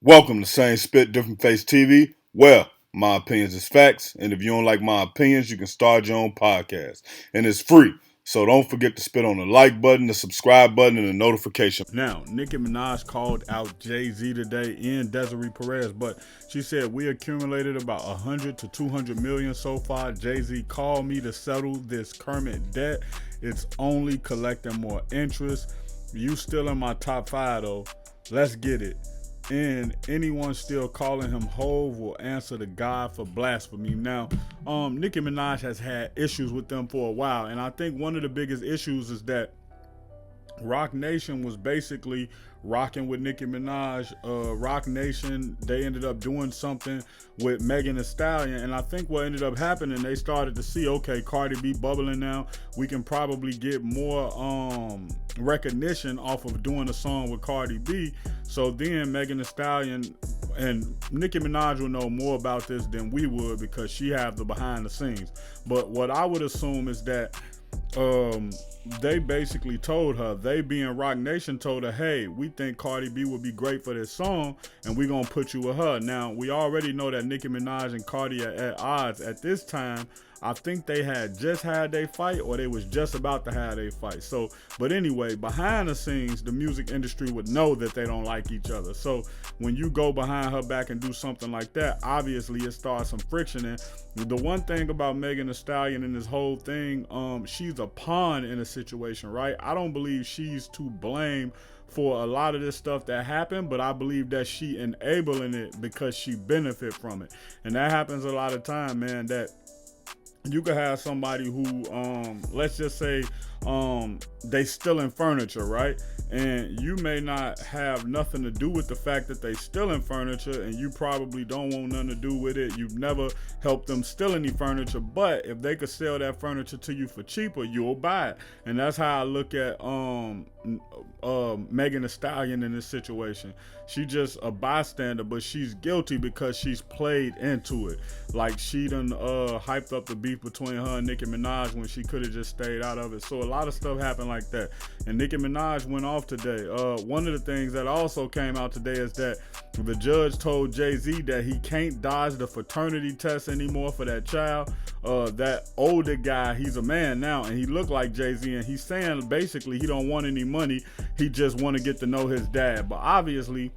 Welcome to Same Spit, Different Face TV. Well, my opinions is facts, and if you don't like my opinions, you can start your own podcast. And it's free. So don't forget to spit on the like button, the subscribe button, and the notification. Now, Nicki Minaj called out Jay-Z today and Desiree Perez, but she said we accumulated about 100 to 200 million so far. Jay-Z called me to settle this current debt. It's only collecting more interest. You still in my top 5 though. Let's get it. And anyone still calling him Hove will answer to God for blasphemy. Now, Nicki Minaj has had issues with them for a while, and I think one of the biggest issues is that Rock Nation was basically rocking with Nicki Minaj. Rock Nation, they ended up doing something with Megan Thee Stallion, and I think what ended up happening, they started to see, okay, Cardi B bubbling now. We can probably get more recognition off of doing a song with Cardi B. So then Megan Thee Stallion and Nicki Minaj will know more about this than we would because she have the behind the scenes. But what I would assume is that they basically told her, they being Rock Nation told her, hey, we think Cardi B would be great for this song and we're gonna put you with her. Now, we already know that Nicki Minaj and Cardi are at odds at this time. I think they had just had their fight or they was just about to have their fight. So, but anyway, behind the scenes, the music industry would know that they don't like each other. So when you go behind her back and do something like that, obviously it starts some friction. And the one thing about Megan Thee Stallion and this whole thing, she's a pawn in a situation, right? I don't believe she's to blame for a lot of this stuff that happened, but I believe that she enabling it because she benefit from it. And that happens a lot of time, man, that you could have somebody who, let's just say, they stealing furniture, right? And you may not have nothing to do with the fact that they stealing furniture, and you probably don't want nothing to do with it. You've never helped them steal any furniture, but if they could sell that furniture to you for cheaper, you'll buy it. And that's how I look at Megan Thee Stallion in this situation. She just a bystander, but she's guilty because she's played into it. Like she done hyped up the beef between her and Nicki Minaj when she could have just stayed out of it. So a lot of stuff happened like that. And Nicki Minaj went off today. One of the things that also came out today is that the judge told Jay-Z that he can't dodge the paternity test anymore for that child. That older guy, he's a man now, and he looked like Jay-Z, and he's saying basically he don't want any money. He just want to get to know his dad. But obviously,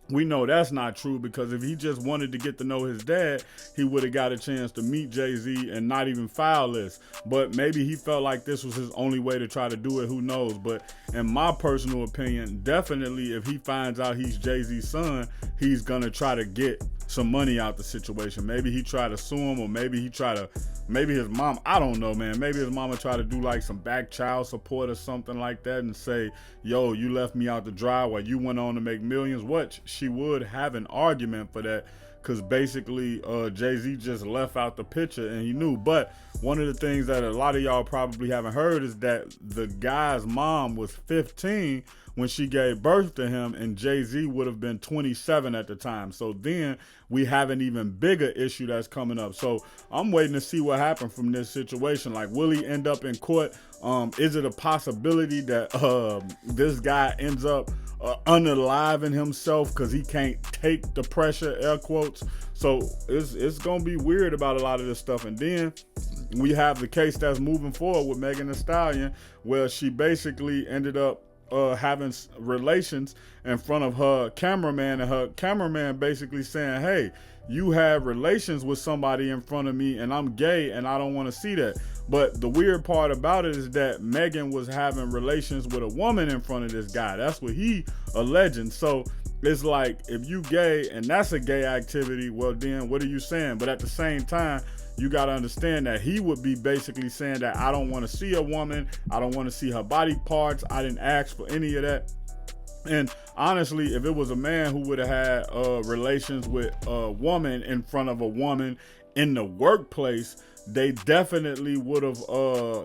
we know that's not true because if he just wanted to get to know his dad, he would have got a chance to meet Jay-Z and not even file this. But maybe he felt like this was his only way to try to do it. Who knows? But in my personal opinion, definitely if he finds out he's Jay-Z's son, he's going to try to get some money out the situation. Maybe he try to sue him, or maybe his mom, I don't know, man. Maybe his mama try to do like some back child support or something like that and say, yo, you left me out to dry while you went on to make millions. What? She would have an argument for that because basically Jay-Z just left out the picture and he knew. But one of the things that a lot of y'all probably haven't heard is that the guy's mom was 15 when she gave birth to him, and Jay-Z would have been 27 at the time. So then we have an even bigger issue that's coming up. So I'm waiting to see what happened from this situation. Like, will he end up in court? Is it a possibility that this guy ends up unaliving himself because he can't take the pressure, air quotes? So it's gonna be weird about a lot of this stuff. And then we have the case that's moving forward with Megan Thee Stallion, where she basically ended up having relations in front of her cameraman, and her cameraman basically saying, hey, you have relations with somebody in front of me and I'm gay and I don't want to see that. But the weird part about it is that Megan was having relations with a woman in front of this guy. That's what he alleging. So it's like, if you gay and that's a gay activity, well then what are you saying? But at the same time, you got to understand that he would be basically saying that I don't want to see a woman. I don't want to see her body parts. I didn't ask for any of that. And honestly, if it was a man who would have had relations with a woman in front of a woman in the workplace, they definitely would have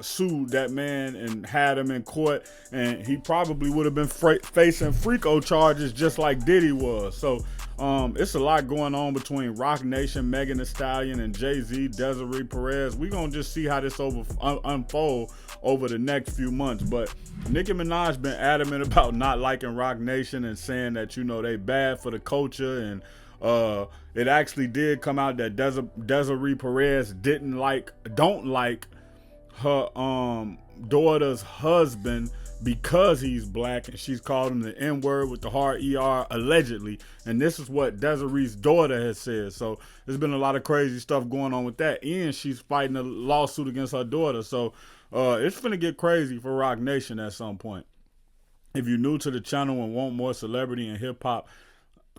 sued that man and had him in court, and he probably would have been facing FRICO charges just like Diddy was. So It's a lot going on between Rock Nation, Megan Thee Stallion, and Jay-Z, Desiree Perez. We gonna just see how this unfold over the next few months. But Nicki Minaj been adamant about not liking Rock Nation and saying that, you know, they bad for the culture. And it actually did come out that Desiree Perez don't like her daughter's husband because he's black, and she's called him the N-word with the hard ER, allegedly. And this is what Desiree's daughter has said. So there's been a lot of crazy stuff going on with that. And she's fighting a lawsuit against her daughter. So it's gonna get crazy for Rock Nation at some point. If you're new to the channel and want more celebrity and hip hop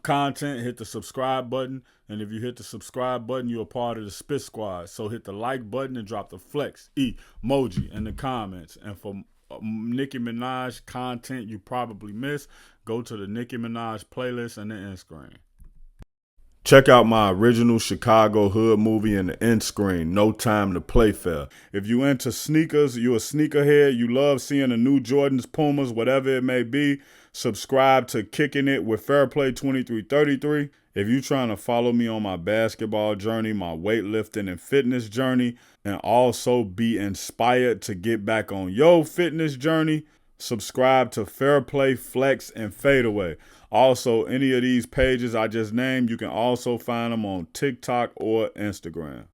content, hit the subscribe button. And if you hit the subscribe button, you're a part of the Spit Squad. So hit the like button and drop the flex emoji in the comments. And for Nicki Minaj content you probably missed, go to the Nicki Minaj playlist and the end screen. Check out my original Chicago hood movie in the end screen, No Time to Play Fair. If you into sneakers, you a sneakerhead, you love seeing the new Jordans, Pumas, whatever it may be, subscribe to Kicking It with Fairplay 2333. If you trying to follow me on my basketball journey, my weightlifting and fitness journey, and also be inspired to get back on your fitness journey, subscribe to Fairplay, Flex, and Fadeaway. Also, any of these pages I just named, you can also find them on TikTok or Instagram.